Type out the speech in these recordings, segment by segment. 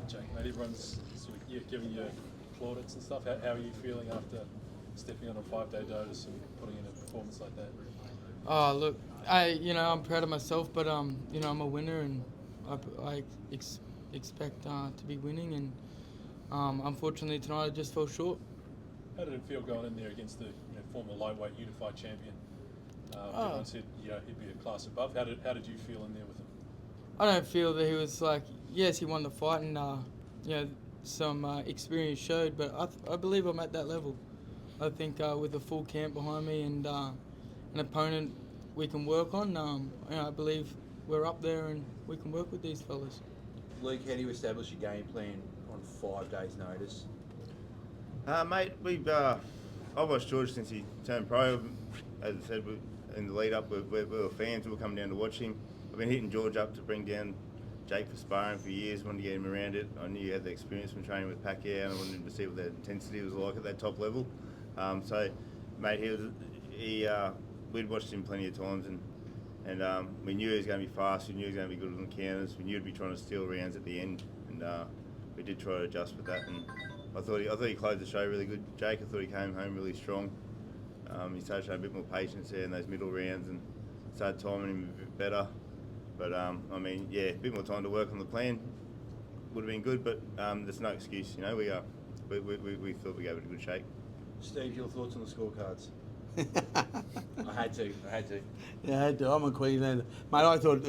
Jake, mate, everyone's sort of giving you plaudits and stuff. How are you feeling after stepping on a 5-day notice and putting in a performance like that? Oh, look, I'm proud of myself, but I'm a winner, and I expect to be winning, and unfortunately tonight I just fell short. How did it feel going in there against the former lightweight unified champion? Everyone said he'd be a class above. How did you feel in there with him? I don't feel that he was yes, he won the fight, and some experience showed, but I believe I'm at that level. I think with a full camp behind me and an opponent we can work on, I believe we're up there and we can work with these fellas. Luke, how do you establish your game plan on 5 days' notice? Mate, I've watched George since he turned pro. As I said, in the lead up, we were fans. We were coming down to watch him. I've been hitting George up to bring down Jake for sparring for years. Wanted to get him around it. I knew he had the experience from training with Pacquiao, and I wanted him to see what the intensity was like at that top level. So, mate, we'd watched him plenty of times, and we knew he was going to be fast. We knew he was going to be good on the counters. We knew he'd be trying to steal rounds at the end, and we did try to adjust with that. And I thought he closed the show really good. Jake, I thought he came home really strong. He started showing a bit more patience there in those middle rounds and started timing him a bit better. But a bit more time to work on the plan would have been good. But there's no excuse, We thought we gave it a good shake. Steve, your thoughts on the scorecards? I had to. Yeah, I had to. I'm a Queenslander. Mate, I thought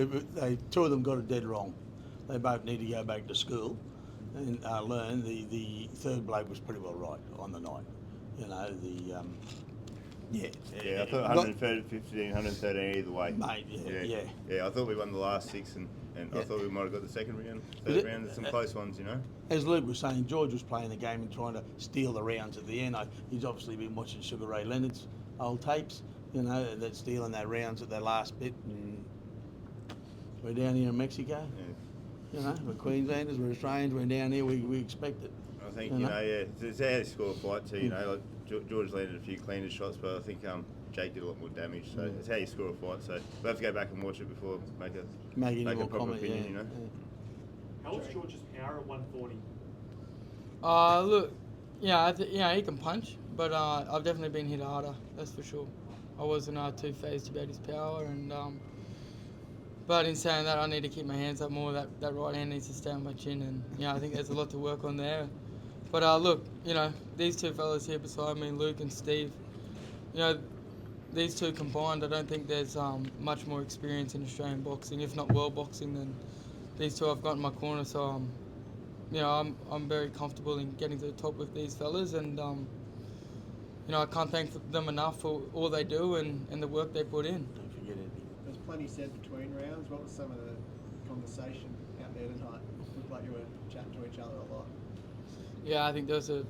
two of them got it dead wrong. They both need to go back to school and learn. The third bloke was pretty well right on the night. I thought 115, 113 either way. Mate, Yeah, I thought we won the last 6 and I thought we might have got the second round, third round. There's some close ones, As Luke was saying, George was playing the game and trying to steal the rounds at the end. He's obviously been watching Sugar Ray Leonard's old tapes, that's stealing their rounds at their last bit. And we're down here in Mexico. Yeah. We're Queenslanders, we're Australians, we're down here, we expect it. I think, it's how they score a fight too, like George landed a few cleaner shots, but I think Jake did a lot more damage, so it's how you score a fight. So we'll have to go back and watch it before make a proper comment, opinion, How was George's power at 140? Look, he can punch, but I've definitely been hit harder, that's for sure. I wasn't too phased about his power, and but in saying that, I need to keep my hands up more. That right hand needs to stay on my chin, and I think there's a lot to work on there. But look, these two fellas here beside me, Luke and Steve, these two combined, I don't think there's much more experience in Australian boxing, if not world boxing, than these two I've got in my corner. So I'm very comfortable in getting to the top with these fellas, and I can't thank them enough for all they do and the work they put in. Don't forget it. There's plenty said between rounds. What was some of the conversation out there tonight? It looked like you were chatting to each other a lot. Yeah, I think there was a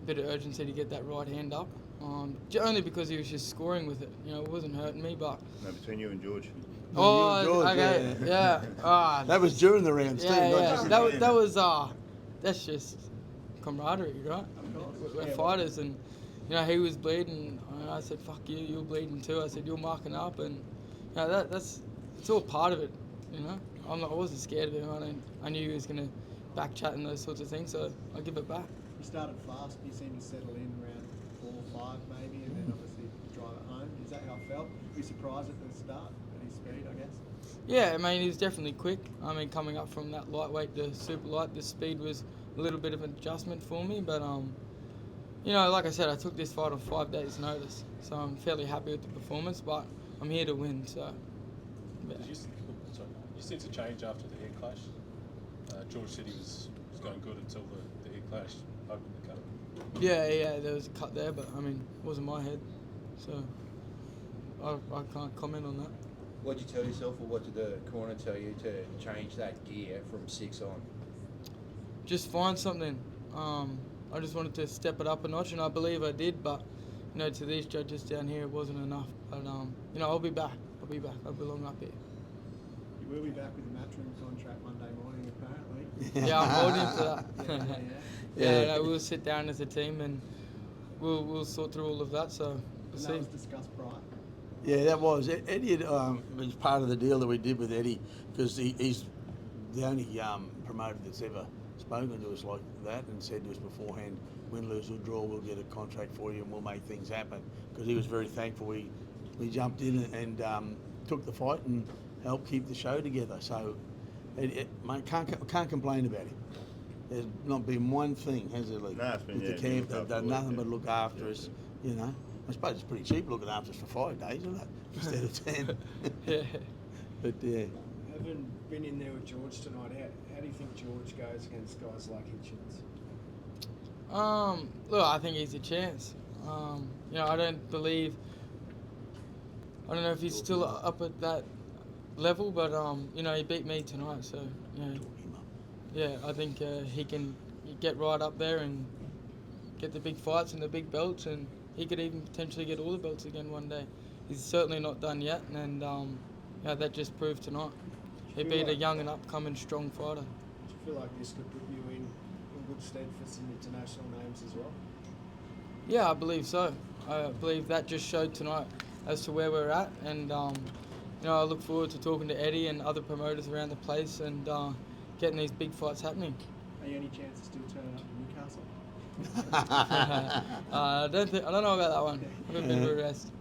bit of urgency to get that right hand up. Only because he was just scoring with it. It wasn't hurting me, but... No, between you and George. Oh, George, okay, yeah. That was during the rounds, too. That was that's just camaraderie, right? Of course. We're fighters, and he was bleeding. And I said, "Fuck you, you're bleeding too." I said, "You're marking up," and it's all part of it. I wasn't scared of him. I knew he was gonna back chat and those sorts of things, so I give it back. You started fast. You seemed to settle in around 4 or 5 maybe, and then obviously drive it home. Is that how it felt? Were you surprised at the start at his speed, I guess? Yeah, he was definitely quick. Coming up from that lightweight to super light, the speed was a little bit of an adjustment for me. But, like I said, I took this fight on 5 days' notice, so I'm fairly happy with the performance, but I'm here to win, so... Yeah. Did you sense a change after the head clash? George said he was going good until the head clash opened the cut. Yeah, there was a cut there, but, it wasn't my head, so I can't comment on that. What did you tell yourself, or what did the corner tell you to change that gear from 6 on? Just find something. I just wanted to step it up a notch, and I believe I did, but, to these judges down here, it wasn't enough. But, I'll be back. I belong up here. You will be back with the Matchroom contract Monday morning, apparently. Yeah, I'm holding for that. Yeah, we'll sit down as a team and we'll sort through all of that. So we'll see. That was discussed prior. Yeah, that was. Eddie was part of the deal that we did with Eddie, because he's the only promoter that's ever spoken to us like that and said to us beforehand, win, lose or draw, we'll get a contract for you and we'll make things happen. Because he was very thankful we jumped in and took the fight and helped keep the show together. So, mate, can't complain about it. There's not been one thing, has there, Lee? No, it's been, with yeah, the camp, been they've done looked nothing after, but look after us, you know. I suppose it's pretty cheap looking after us for 5 days, isn't it? Instead of 10. Yeah. But yeah. Having been in there with George tonight, how do you think George goes against guys like Hitchens? Look, I think he's a chance. You know, I don't know if he's still up at that level, but you know, he beat me tonight, so you know, yeah, I think he can get right up there and get the big fights and the big belts, and he could even potentially get all the belts again one day. He's certainly not done yet, and you know, that just proved tonight. He beat a young and upcoming strong fighter. Do you feel like this could put you in good stead for some international names as well? Yeah, I believe so. I believe that just showed tonight as to where we're at, and you know, I look forward to talking to Eddie and other promoters around the place and getting these big fights happening. Are you any chance of still turning up in Newcastle? I don't know about that one. I have a bit of a rest,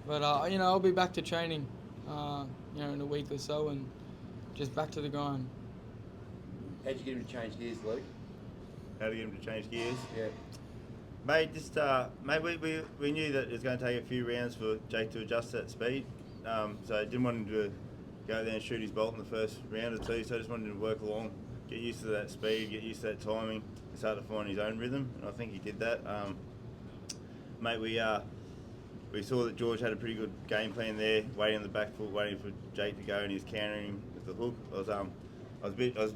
but you know, I'll be back to training, you know, in a week or so, and just back to the grind. How'd you get him to change gears, Luke? How to get him to change gears? Yeah. Mate, just mate, we knew that it was going to take a few rounds for Jake to adjust that speed, so I didn't want him to go there and shoot his bolt in the first round or two. So I just wanted him to work along, get used to that speed, get used to that timing, and start to find his own rhythm. And I think he did that. Mate, we saw that George had a pretty good game plan there, waiting on the back foot, waiting for Jake to go, and he's countering with the hook. I was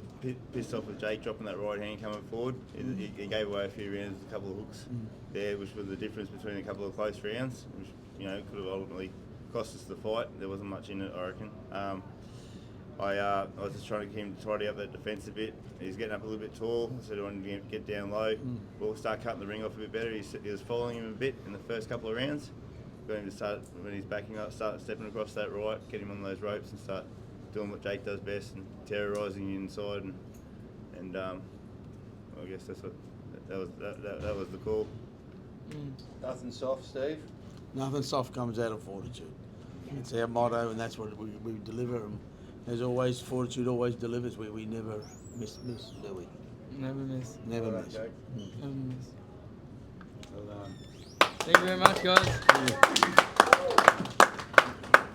pissed off with Jake dropping that right hand coming forward. He gave away a few rounds, a couple of hooks there, which was the difference between a couple of close rounds, which, you know, could have ultimately cost us the fight. There wasn't much in it, I reckon. I was just trying to get him to tidy up that defence a bit. He's getting up a little bit tall, so I wanted to get down low. We'll start cutting the ring off a bit better. He was following him a bit in the first couple of rounds. Got him to start, when he's backing up, start stepping across that right, get him on those ropes and start doing what Jake does best and terrorising you inside, and well, I guess that was the call. Nothing soft, Steve? Nothing soft comes out of fortitude. It's our motto, and that's what we deliver. And as always, fortitude always delivers. We never miss, do we? Never miss. Never Well miss. done, Jake. Never miss. Well done. Thank you very much, guys. Yeah.